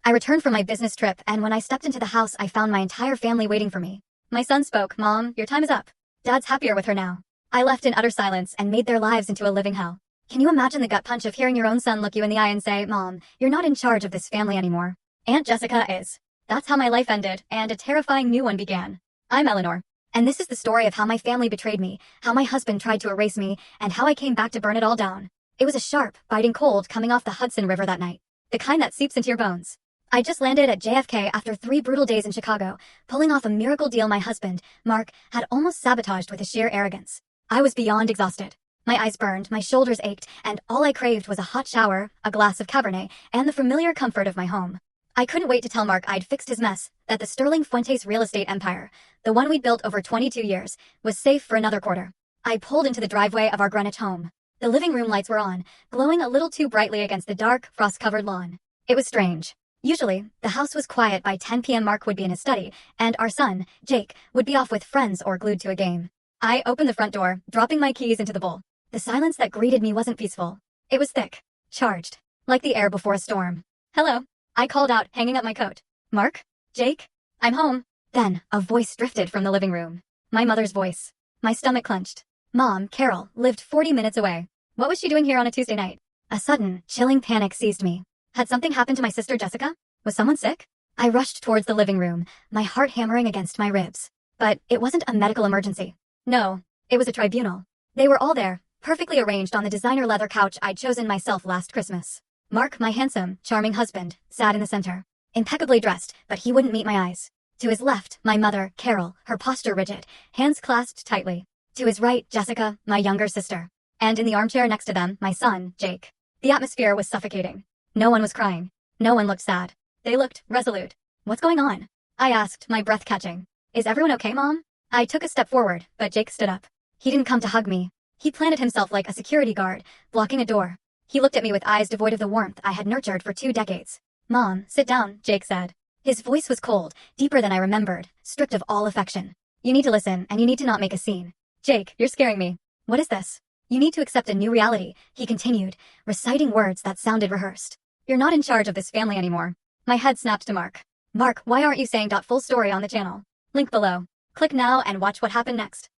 I returned from my business trip, and when I stepped into the house, I found my entire family waiting for me. My son spoke. Mom, your time is up. Dad's happier with her now. I left in utter silence and made their lives into a living hell. Can you imagine the gut punch of hearing your own son look you in the eye and say, Mom, you're not in charge of this family anymore. Aunt Jessica is. That's how my life ended, and a terrifying new one began. I'm Eleanor. And this is the story of how my family betrayed me, how my husband tried to erase me, and how I came back to burn it all down. It was a sharp, biting cold coming off the Hudson River that night. The kind that seeps into your bones. I just landed at JFK after 3 brutal days in Chicago, pulling off a miracle deal my husband, Mark, had almost sabotaged with his sheer arrogance. I was beyond exhausted. My eyes burned, my shoulders ached, and all I craved was a hot shower, a glass of Cabernet, and the familiar comfort of my home. I couldn't wait to tell Mark I'd fixed his mess, that the Sterling Fuentes real estate empire, the one we'd built over 22 years, was safe for another quarter. I pulled into the driveway of our Greenwich home. The living room lights were on, glowing a little too brightly against the dark, frost-covered lawn. It was strange. Usually, the house was quiet by 10 p.m. Mark would be in his study, and our son, Jake, would be off with friends or glued to a game. I opened the front door, dropping my keys into the bowl. The silence that greeted me wasn't peaceful. It was thick, charged, like the air before a storm. Hello, I called out, hanging up my coat. Mark? Jake? I'm home. Then, a voice drifted from the living room. My mother's voice. My stomach clenched. Mom, Carol, lived 40 minutes away. What was she doing here on a Tuesday night? A sudden, chilling panic seized me. Had something happened to my sister Jessica? Was someone sick? I rushed towards the living room, my heart hammering against my ribs. But it wasn't a medical emergency. No, it was a tribunal. They were all there, perfectly arranged on the designer leather couch I'd chosen myself last Christmas. Mark, my handsome, charming husband, sat in the center. Impeccably dressed, but he wouldn't meet my eyes. To his left, my mother, Carol, her posture rigid, hands clasped tightly. To his right, Jessica, my younger sister. And in the armchair next to them, my son, Jake. The atmosphere was suffocating. No one was crying. No one looked sad. They looked resolute. What's going on? I asked, my breath catching. Is everyone okay, Mom? I took a step forward, but Jake stood up. He didn't come to hug me. He planted himself like a security guard, blocking a door. He looked at me with eyes devoid of the warmth I had nurtured for 2 decades. Mom, sit down, Jake said. His voice was cold, deeper than I remembered, stripped of all affection. You need to listen, and you need to not make a scene. Jake, you're scaring me. What is this? You need to accept a new reality, he continued, reciting words that sounded rehearsed. You're not in charge of this family anymore. My head snapped to Mark. Mark, why aren't you saying full story on the channel? Link below. Click now and watch what happened next.